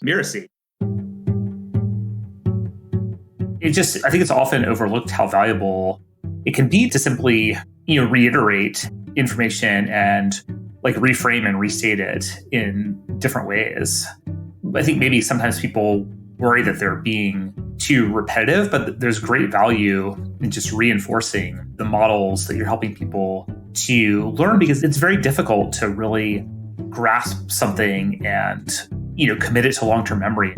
Mirasee. I think it's often overlooked how valuable it can be to simply, reiterate information and reframe and restate it in different ways. I think maybe sometimes people worry that they're being too repetitive, but there's great value in just reinforcing the models that you're helping people to learn, because it's very difficult to really grasp something and, commit it to long-term memory.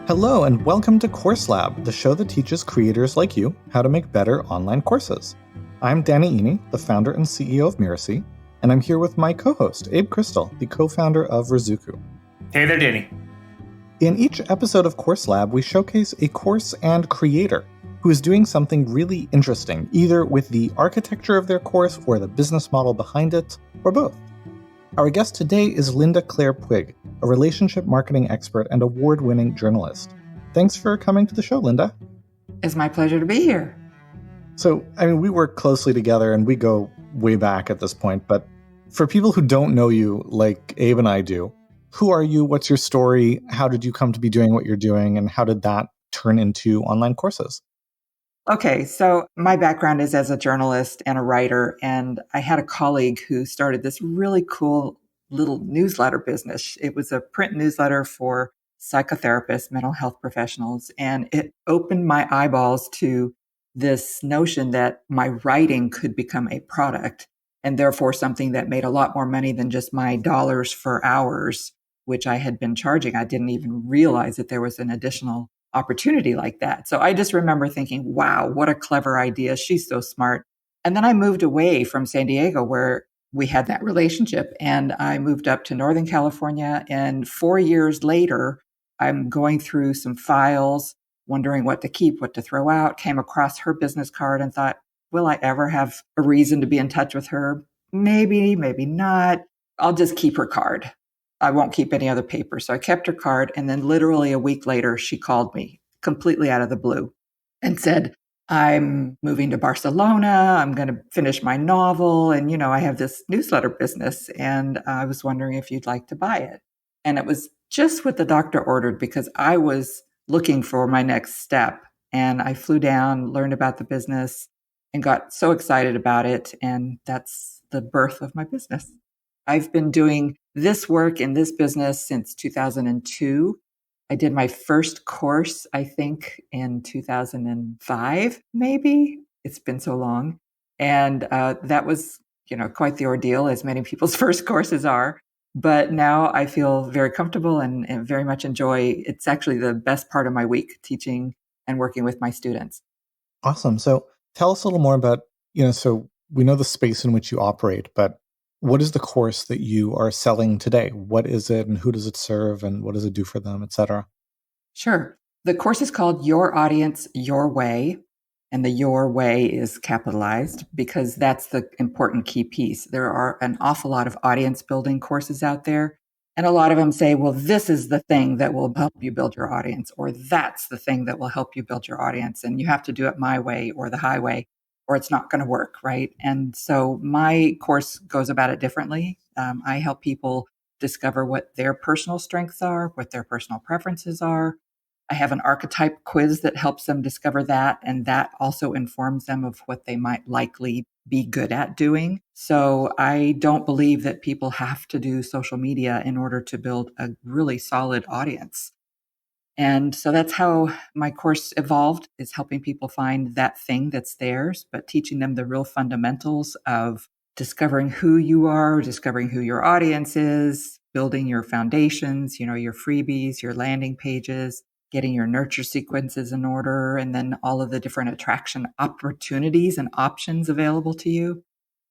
Hello, and welcome to Course Lab, the show that teaches creators like you how to make better online courses. I'm Danny Iny, the founder and CEO of Mirasee, and I'm here with my co-host, Abe Crystal, the co-founder of Rizuku. Hey there, Danny. In each episode of Course Lab, we showcase a course and creator who is doing something really interesting, either with the architecture of their course or the business model behind it, or both. Our guest today is Linda Claire Puig, a relationship marketing expert and award-winning journalist. Thanks for coming to the show, Linda. It's my pleasure to be here. So, we work closely together and we go way back at this point, but for people who don't know you like Abe and I do, who are you? What's your story? How did you come to be doing what you're doing? And how did that turn into online courses? Okay, so my background is as a journalist and a writer, and I had a colleague who started this really cool little newsletter business. It was a print newsletter for psychotherapists, mental health professionals, and it opened my eyeballs to this notion that my writing could become a product, and therefore something that made a lot more money than just my dollars for hours, which I had been charging. I didn't even realize that there was an additional opportunity like that. So I just remember thinking, wow, what a clever idea. She's so smart. And then I moved away from San Diego where we had that relationship, and I moved up to Northern California. And 4 years later, I'm going through some files, wondering what to keep, what to throw out, came across her business card and thought, will I ever have a reason to be in touch with her? Maybe, maybe not. I'll just keep her card. I won't keep any other paper. So I kept her card. And then literally a week later, she called me completely out of the blue and said, I'm moving to Barcelona. I'm going to finish my novel. And, I have this newsletter business and I was wondering if you'd like to buy it. And it was just what the doctor ordered because I was looking for my next step. And I flew down, learned about the business and got so excited about it. And that's the birth of my business. I've been doing this work in this business since 2002. I did my first course, I think, in 2005, maybe. It's been so long. And that was, quite the ordeal, as many people's first courses are. But now I feel very comfortable and very much enjoy. It's actually the best part of my week, teaching and working with my students. Awesome. So tell us a little more about, so we know the space in which you operate, but what is the course that you are selling today? What is it and who does it serve and what does it do for them, et cetera? Sure. The course is called Your Audience, Your Way. And the Your Way is capitalized because that's the important key piece. There are an awful lot of audience building courses out there. And a lot of them say, well, this is the thing that will help you build your audience, or that's the thing that will help you build your audience. And you have to do it my way or the highway, or it's not going to work, right? And so my course goes about it differently. I help people discover what their personal strengths are, what their personal preferences are. I have an archetype quiz that helps them discover that, and that also informs them of what they might likely be good at doing. So I don't believe that people have to do social media in order to build a really solid audience. And so that's how my course evolved, is helping people find that thing that's theirs, but teaching them the real fundamentals of discovering who you are, discovering who your audience is, building your foundations, your freebies, your landing pages, getting your nurture sequences in order, and then all of the different attraction opportunities and options available to you.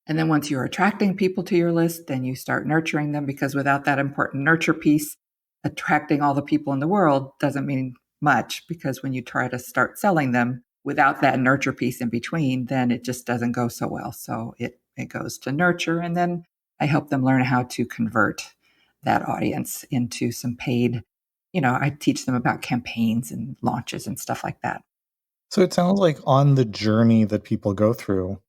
And then once you're attracting people to your list, then you start nurturing them, because without that important nurture piece, attracting all the people in the world doesn't mean much, because when you try to start selling them without that nurture piece in between, then it just doesn't go so well. So it goes to nurture. And then I help them learn how to convert that audience into some paid, I teach them about campaigns and launches and stuff like that. So it sounds like on the journey that people go through,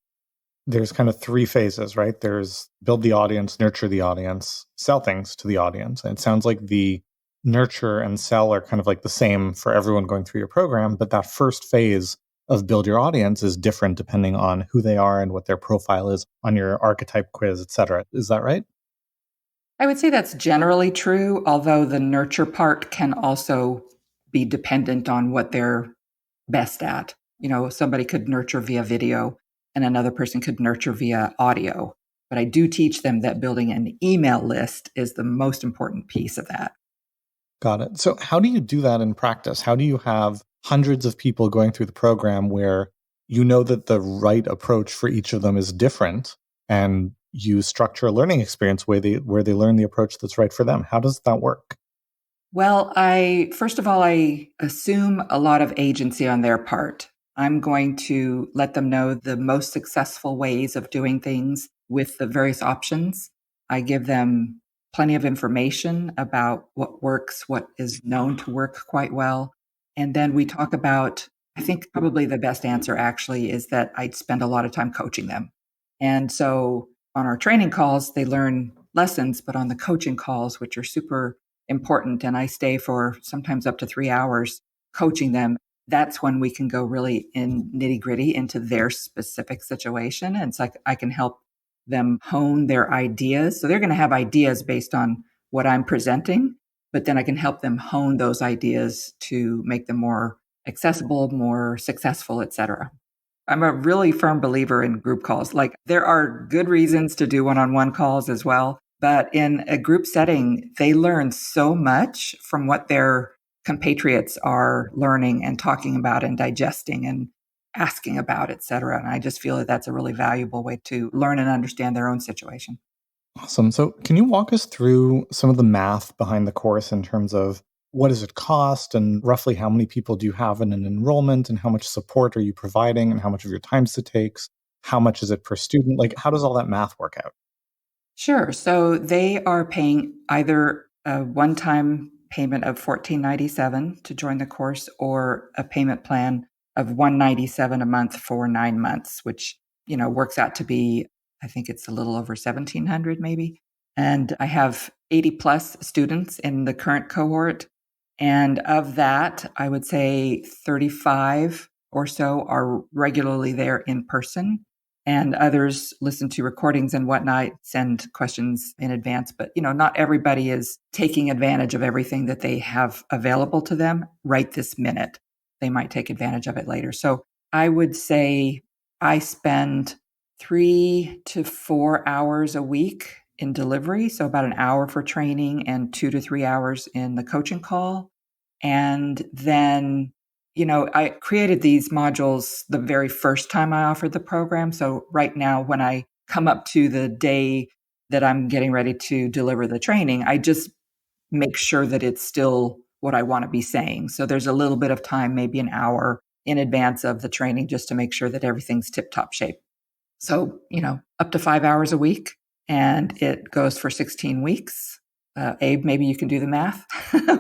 there's kind of three phases, right? There's build the audience, nurture the audience, sell things to the audience. And it sounds like the nurture and sell are kind of like the same for everyone going through your program, but that first phase of build your audience is different depending on who they are and what their profile is on your archetype quiz, et cetera. Is that right? I would say that's generally true, although the nurture part can also be dependent on what they're best at. Somebody could nurture via video and another person could nurture via audio. But I do teach them that building an email list is the most important piece of that. Got it. So how do you do that in practice? How do you have hundreds of people going through the program where you know that the right approach for each of them is different and you structure a learning experience where they learn the approach that's right for them? How does that work? Well, first of all, I assume a lot of agency on their part. I'm going to let them know the most successful ways of doing things with the various options. I give them plenty of information about what works, what is known to work quite well. And then we talk about, I think probably the best answer actually is that I'd spend a lot of time coaching them. And so on our training calls, they learn lessons, but on the coaching calls, which are super important, and I stay for sometimes up to 3 hours coaching them, that's when we can go really in nitty gritty into their specific situation. And it's like I can help them hone their ideas. So they're going to have ideas based on what I'm presenting, but then I can help them hone those ideas to make them more accessible, more successful, et cetera. I'm a really firm believer in group calls. Like there are good reasons to do one-on-one calls as well. But in a group setting, they learn so much from what their compatriots are learning and talking about and digesting and asking about, et cetera. And I just feel that that's a really valuable way to learn and understand their own situation. Awesome. So can you walk us through some of the math behind the course in terms of what does it cost and roughly how many people do you have in an enrollment and how much support are you providing and how much of your time it takes? How much is it per student? Like, how does all that math work out? Sure. So they are paying either a one-time payment of $14.97 to join the course or a payment plan of $197 a month for 9 months, which, works out to be, I think it's a little over 1,700 maybe. And I have 80 plus students in the current cohort. And of that, I would say 35 or so are regularly there in person. And others listen to recordings and whatnot, send questions in advance. But, not everybody is taking advantage of everything that they have available to them right this minute. They might take advantage of it later. So I would say I spend 3 to 4 hours a week in delivery. So about an hour for training and 2 to 3 hours in the coaching call. And then I created these modules the very first time I offered the program. So right now, when I come up to the day that I'm getting ready to deliver the training, I just make sure that it's still what I want to be saying. So there's a little bit of time, maybe an hour in advance of the training, just to make sure that everything's tip-top shape. So, up to 5 hours a week, and it goes for 16 weeks. Abe, maybe you can do the math.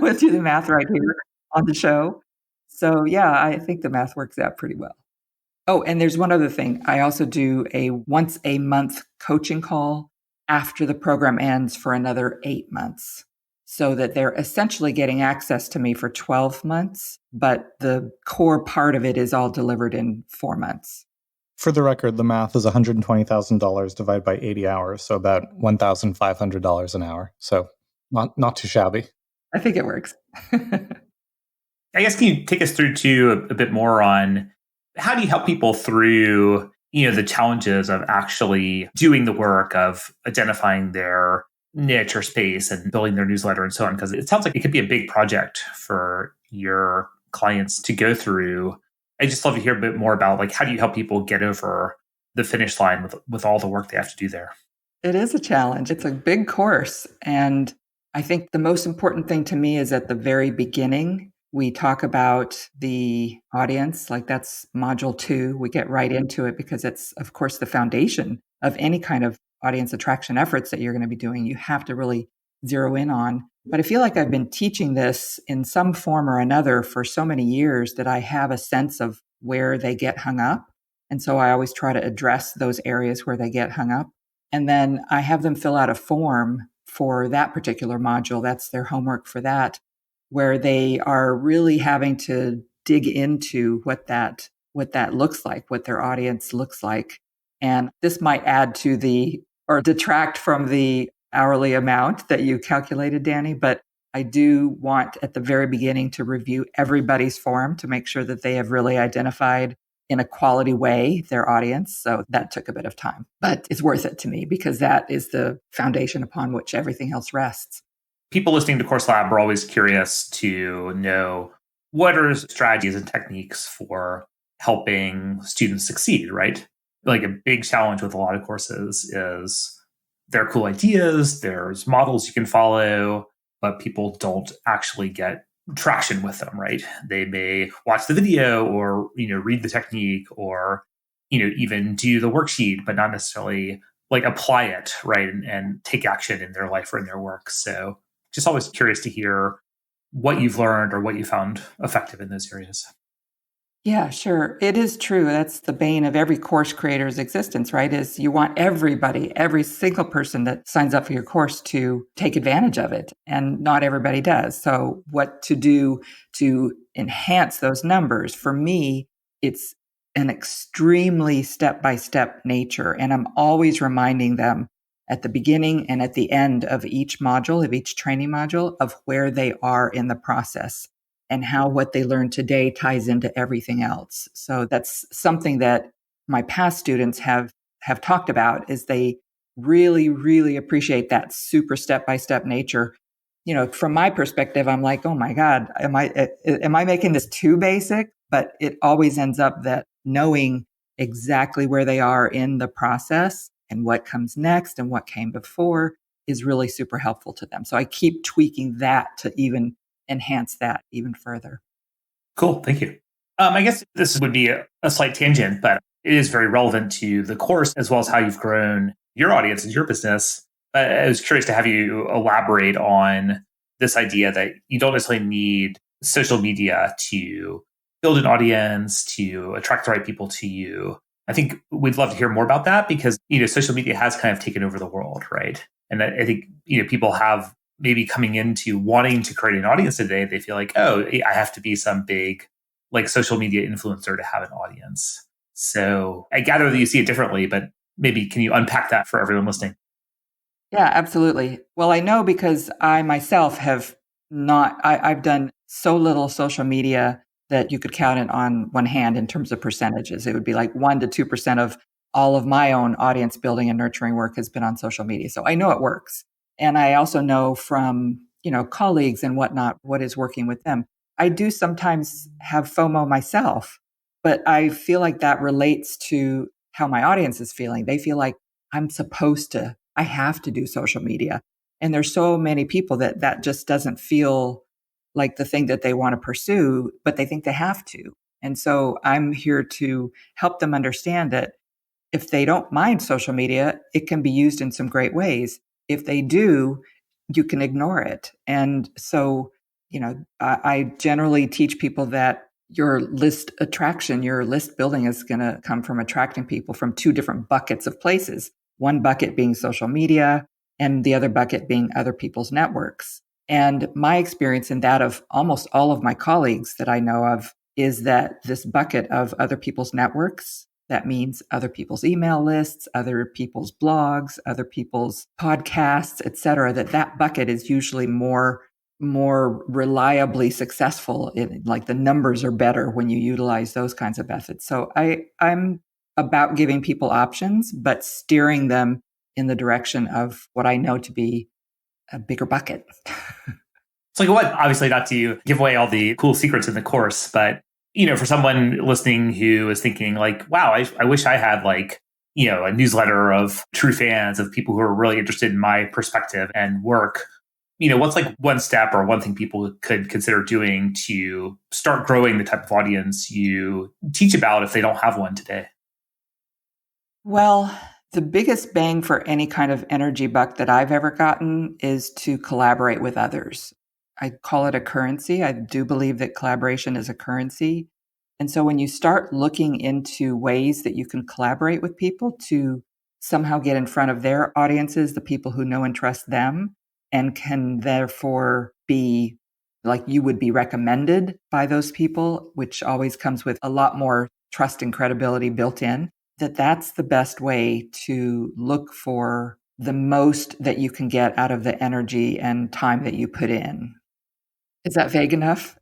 We'll do the math right here on the show. So yeah, I think the math works out pretty well. Oh, and there's one other thing. I also do a once a month coaching call after the program ends for another 8 months, so that they're essentially getting access to me for 12 months, but the core part of it is all delivered in 4 months. For the record, the math is $120,000 divided by 80 hours, so about $1,500 an hour. So not too shabby. I think it works. I guess, can you take us through to a bit more on how do you help people through, the challenges of actually doing the work of identifying their niche or space and building their newsletter and so on? Because it sounds like it could be a big project for your clients to go through. I just love to hear a bit more about how do you help people get over the finish line with all the work they have to do there? It is a challenge. It's a big course. And I think the most important thing to me is at the very beginning, we talk about the audience, like that's module 2. We get right into it because it's, of course, the foundation of any kind of audience attraction efforts that you're going to be doing. You have to really zero in on. But I feel like I've been teaching this in some form or another for so many years that I have a sense of where they get hung up. And so I always try to address those areas where they get hung up. And then I have them fill out a form for that particular module. That's their homework for that, where they are really having to dig into what that looks like, what their audience looks like. And this might add to or detract from the hourly amount that you calculated, Danny, but I do want at the very beginning to review everybody's form to make sure that they have really identified in a quality way their audience. So that took a bit of time, but it's worth it to me because that is the foundation upon which everything else rests. People listening to Course Lab are always curious to know what are strategies and techniques for helping students succeed, right? Like a big challenge with a lot of courses is there are cool ideas, there's models you can follow, but people don't actually get traction with them, right? They may watch the video or, read the technique or, even do the worksheet, but not necessarily like apply it, right? And take action in their life or in their work. So just always curious to hear what you've learned or what you found effective in those areas. Yeah, sure. It is true. That's the bane of every course creator's existence, right? Is you want everybody, every single person that signs up for your course to take advantage of it. And not everybody does. So what to do to enhance those numbers? For me, it's an extremely step-by-step nature. And I'm always reminding them at the beginning and at the end of each module, of each training module, of where they are in the process and how what they learned today ties into everything else. So that's something that my past students have talked about is they really, really appreciate that super step-by-step nature. From my perspective, I'm like, oh my God, am I making this too basic? But it always ends up that knowing exactly where they are in the process and what comes next and what came before is really super helpful to them. So I keep tweaking that to even enhance that even further. Cool. Thank you. I guess this would be a slight tangent, but it is very relevant to the course as well as how you've grown your audience and your business. I was curious to have you elaborate on this idea that you don't necessarily need social media to build an audience, to attract the right people to you. I think we'd love to hear more about that because, social media has kind of taken over the world, right? And I think, people have maybe coming into wanting to create an audience today, they feel like, oh, I have to be some big like social media influencer to have an audience. So I gather that you see it differently, but maybe can you unpack that for everyone listening? Yeah, absolutely. Well, I know because I myself have I've done so little social media that you could count it on one hand in terms of percentages. It would be like 1% to 2% of all of my own audience building and nurturing work has been on social media. So I know it works. And I also know from, colleagues and whatnot, what is working with them. I do sometimes have FOMO myself, but I feel like that relates to how my audience is feeling. They feel like I have to do social media. And there's so many people that just doesn't feel like the thing that they want to pursue, but they think they have to. And so I'm here to help them understand that if they don't mind social media, it can be used in some great ways. If they do, you can ignore it. And so, I generally teach people that your list building is going to come from attracting people from two different buckets of places. One bucket being social media and the other bucket being other people's networks. And my experience in that of almost all of my colleagues that I know of is that this bucket of other people's networks, that means other people's email lists, other people's blogs, other people's podcasts, et cetera, that bucket is usually more reliably successful. Like the numbers are better when you utilize those kinds of methods. So I'm about giving people options, but steering them in the direction of what I know to be a bigger bucket. It's like what? Obviously not to give away all the cool secrets in the course, but for someone listening who is thinking like, wow, I wish I had like, a newsletter of true fans of people who are really interested in my perspective and work. What's like one step or one thing people could consider doing to start growing the type of audience you teach about if they don't have one today? Well, the biggest bang for any kind of energy buck that I've ever gotten is to collaborate with others. I call it a currency. I do believe that collaboration is a currency, And so when you start looking into ways that you can collaborate with people to somehow get in front of their audiences, the people who know and trust them, and can therefore be like you would be recommended by those people, which always comes with a lot more trust and credibility built in, that's the best way to look for the most that you can get out of the energy and time that you put in. Is that vague enough?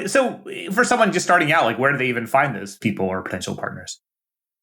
So for someone just starting out, like where do they even find those people or potential partners?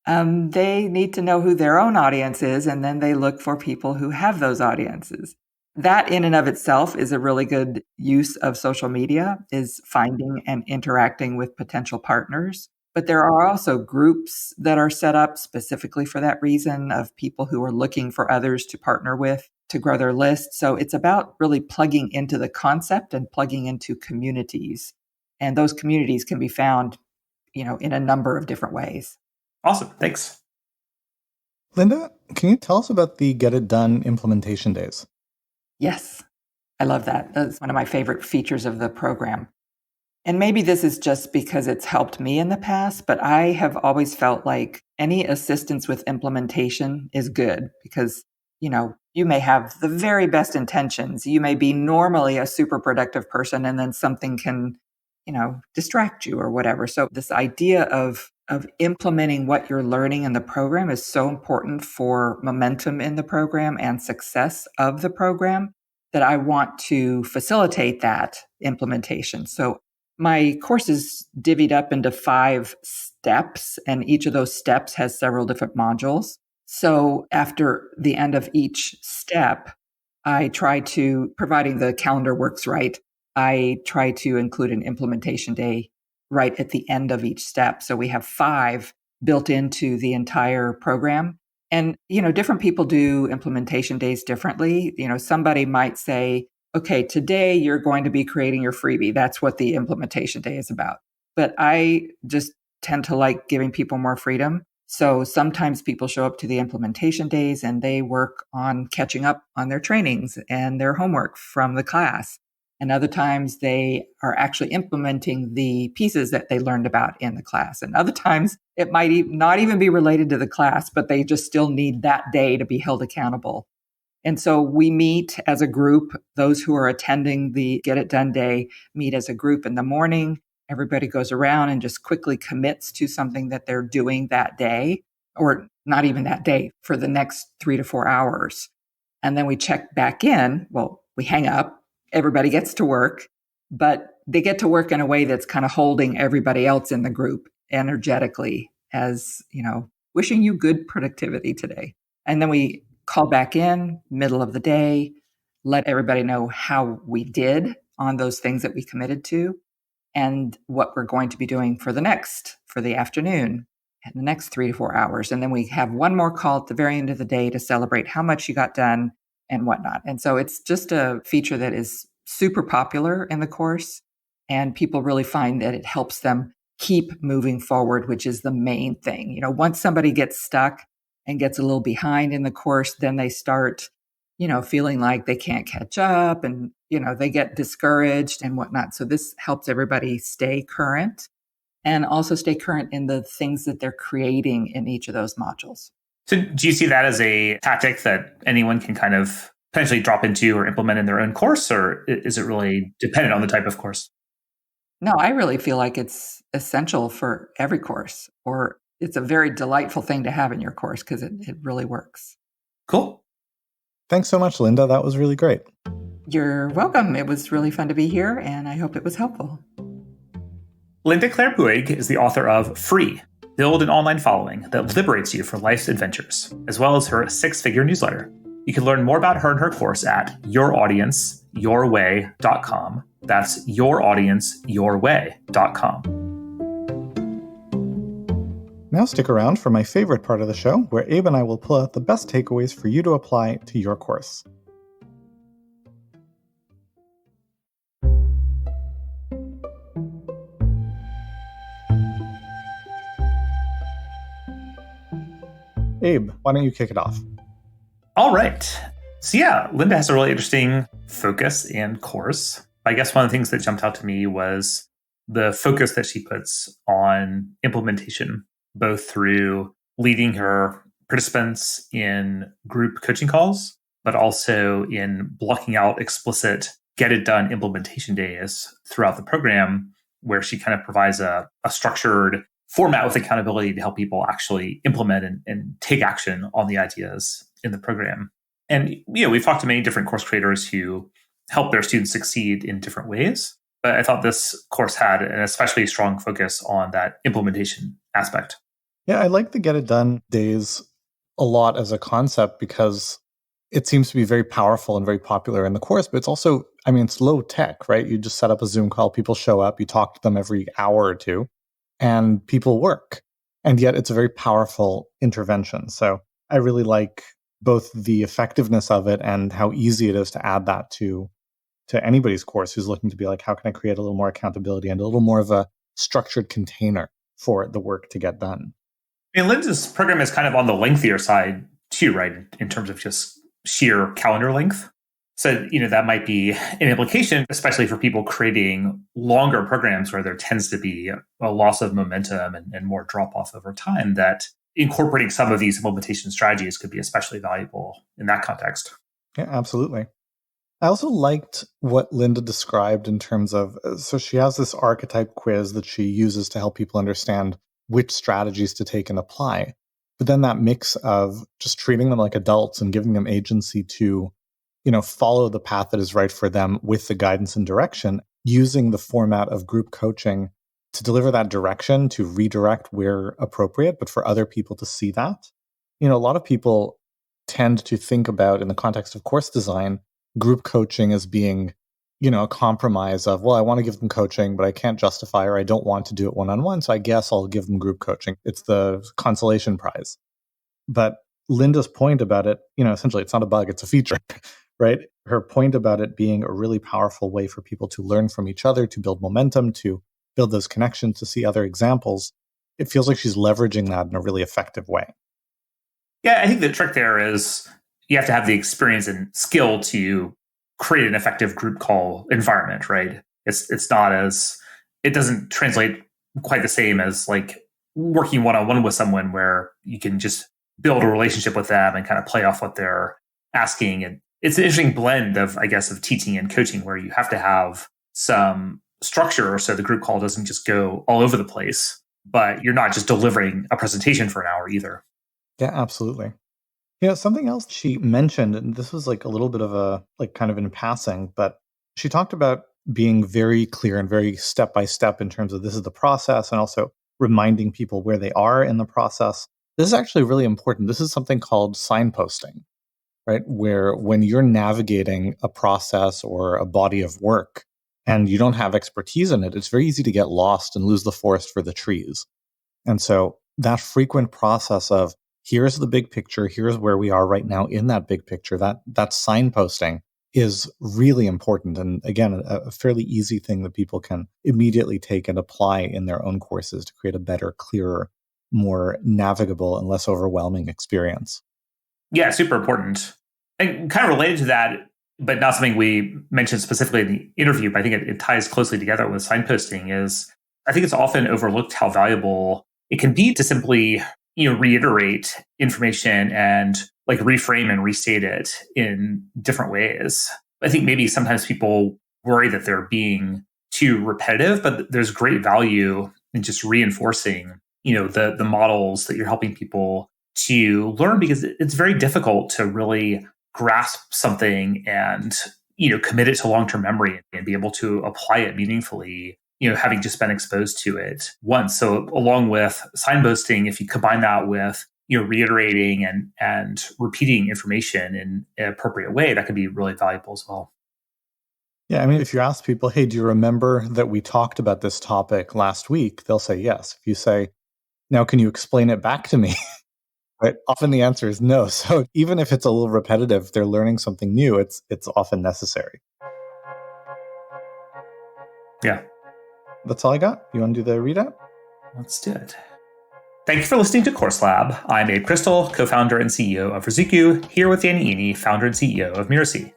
They need to know who their own audience is, and then they look for people who have those audiences. That in and of itself is a really good use of social media, is finding and interacting with potential partners. But there are also groups that are set up specifically for that reason of people who are looking for others to partner with to grow their list. So it's about really plugging into the concept and plugging into communities. And those communities can be found, in a number of different ways. Awesome. Thanks. Linda, can you tell us about the Get It Done implementation days? Yes, I love that. That's one of my favorite features of the program. And maybe this is just because it's helped me in the past, but I have always felt like any assistance with implementation is good because, you may have the very best intentions. You may be normally a super productive person and then something can, distract you or whatever. So this idea of implementing what you're learning in the program is so important for momentum in the program and success of the program that I want to facilitate that implementation. So my course is divvied up into 5 steps, and each of those steps has several different modules. So after the end of each step, I try to, providing the calendar works right, I try to include an implementation day right at the end of each step. So we have 5 built into the entire program. And, different people do implementation days differently. Somebody might say, okay, today you're going to be creating your freebie. That's what the implementation day is about. But I just tend to like giving people more freedom. So sometimes people show up to the implementation days and they work on catching up on their trainings and their homework from the class. And other times they are actually implementing the pieces that they learned about in the class. And other times it might not even be related to the class, but they just still need that day to be held accountable. And so we meet as a group. Those who are attending the Get It Done Day meet as a group in the morning. Everybody goes around and just quickly commits to something that they're doing that day, or not even that day, for the next 3 to 4 hours. And then we check back in. Well, we hang up. Everybody gets to work, but they get to work in a way that's kind of holding everybody else in the group energetically as, wishing you good productivity today. And then we call back in middle of the day, let everybody know how we did on those things that we committed to and what we're going to be doing for the afternoon and the next 3 to 4 hours. And then we have one more call at the very end of the day to celebrate how much you got done and whatnot. And so it's just a feature that is super popular in the course, and people really find that it helps them keep moving forward, which is the main thing. Once somebody gets stuck and gets a little behind in the course, then they start, feeling like they can't catch up and, they get discouraged and whatnot. So this helps everybody stay current and also stay current in the things that they're creating in each of those modules. So do you see that as a tactic that anyone can kind of potentially drop into or implement in their own course, or is it really dependent on the type of course? No, I really feel like it's essential for every course, or it's a very delightful thing to have in your course because it really works. Cool. Thanks so much, Linda. That was really great. You're welcome. It was really fun to be here, and I hope it was helpful. Linda Claire Puig is the author of Free, Build an Online Following that liberates you for life's adventures, as well as her 6-figure newsletter. You can learn more about her and her course at youraudienceyourway.com. That's youraudienceyourway.com. Now stick around for my favorite part of the show, where Abe and I will pull out the best takeaways for you to apply to your course. Abe, why don't you kick it off? All right. So yeah, Linda has a really interesting focus and course. I guess one of the things that jumped out to me was the focus that she puts on implementation, both through leading her participants in group coaching calls, but also in blocking out explicit get it done implementation days throughout the program, where she kind of provides a structured format with accountability to help people actually implement and take action on the ideas in the program. And we've talked to many different course creators who help their students succeed in different ways. But I thought this course had an especially strong focus on that implementation aspect. Yeah, I like the get it done days a lot as a concept because it seems to be very powerful and very popular in the course, but it's also, it's low tech, right? You just set up a Zoom call, people show up, you talk to them every hour or two, and people work. And yet it's a very powerful intervention. So I really like both the effectiveness of it and how easy it is to add that to anybody's course who's looking to be like, how can I create a little more accountability and a little more of a structured container for the work to get done? Linda's program is kind of on the lengthier side too, right? In terms of just sheer calendar length. So, that might be an implication, especially for people creating longer programs where there tends to be a loss of momentum and more drop off over time, that incorporating some of these implementation strategies could be especially valuable in that context. Yeah, absolutely. I also liked what Linda described in terms of, so she has this archetype quiz that she uses to help people understand which strategies to take and apply. But then that mix of just treating them like adults and giving them agency to, follow the path that is right for them with the guidance and direction, using the format of group coaching to deliver that direction, to redirect where appropriate, but for other people to see that. A lot of people tend to think about, in the context of course design, group coaching as being, a compromise of, well, I want to give them coaching, but I can't justify or I don't want to do it one-on-one, so I guess I'll give them group coaching. It's the consolation prize. But Linda's point about it, essentially it's not a bug, it's a feature, right? Her point about it being a really powerful way for people to learn from each other, to build momentum, to build those connections, to see other examples. It feels like she's leveraging that in a really effective way. Yeah, I think the trick there is you have to have the experience and skill to create an effective group call environment, right? It's not as, it doesn't translate quite the same as like working one-on-one with someone where you can just build a relationship with them and kind of play off what they're asking. And it's an interesting blend of, I guess, of teaching and coaching where you have to have some structure so the group call doesn't just go all over the place, but you're not just delivering a presentation for an hour either. Yeah, absolutely. Something else she mentioned, and this was like a little bit of a, like kind of in passing, but she talked about being very clear and very step by step in terms of this is the process, and also reminding people where they are in the process. This is actually really important. This is something called signposting, right? Where when you're navigating a process or a body of work and you don't have expertise in it, it's very easy to get lost and lose the forest for the trees. And so that frequent process of, here's the big picture, here's where we are right now in that big picture, that signposting is really important. And again, a fairly easy thing that people can immediately take and apply in their own courses to create a better, clearer, more navigable and less overwhelming experience. Yeah, super important. And kind of related to that, but not something we mentioned specifically in the interview, but I think it ties closely together with signposting, is I think it's often overlooked how valuable it can be to simply reiterate information and like reframe and restate it in different ways. I think maybe sometimes people worry that they're being too repetitive, but there's great value in just reinforcing, the models that you're helping people to learn, because it's very difficult to really grasp something and, commit it to long-term memory and be able to apply it meaningfully, having just been exposed to it once. So along with signposting, if you combine that with, reiterating and repeating information in an appropriate way, that could be really valuable as well. Yeah, if you ask people, hey, do you remember that we talked about this topic last week? They'll say yes. If you say, now can you explain it back to me? Right? Often the answer is no. So even if it's a little repetitive, they're learning something new, it's often necessary. Yeah. That's all I got. You want to do the readout? Let's do it. Thank you for listening to Course Lab. I'm Abe Crystal, co-founder and CEO of Riziku, here with Danny Iny, founder and CEO of Mirasee.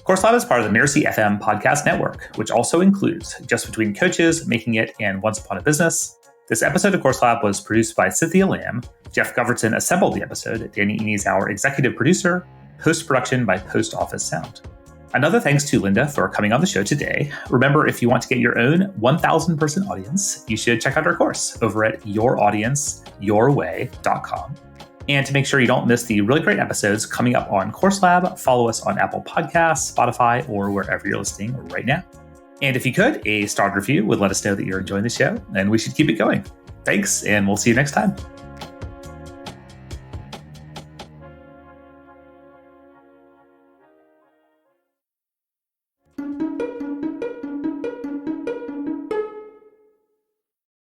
Course Lab is part of the Mirasee FM podcast network, which also includes Just Between Coaches, Making It, and Once Upon a Business. This episode of Course Lab was produced by Cynthia Lamb. Jeff Govertson assembled the episode. Danny Iny is our executive producer. Post-production by Post Office Sound. Another thanks to Linda for coming on the show today. Remember, if you want to get your own 1,000-person audience, you should check out our course over at youraudienceyourway.com. And to make sure you don't miss the really great episodes coming up on Course Lab, follow us on Apple Podcasts, Spotify, or wherever you're listening right now. And if you could, a star review would let us know that you're enjoying the show, and we should keep it going. Thanks, and we'll see you next time.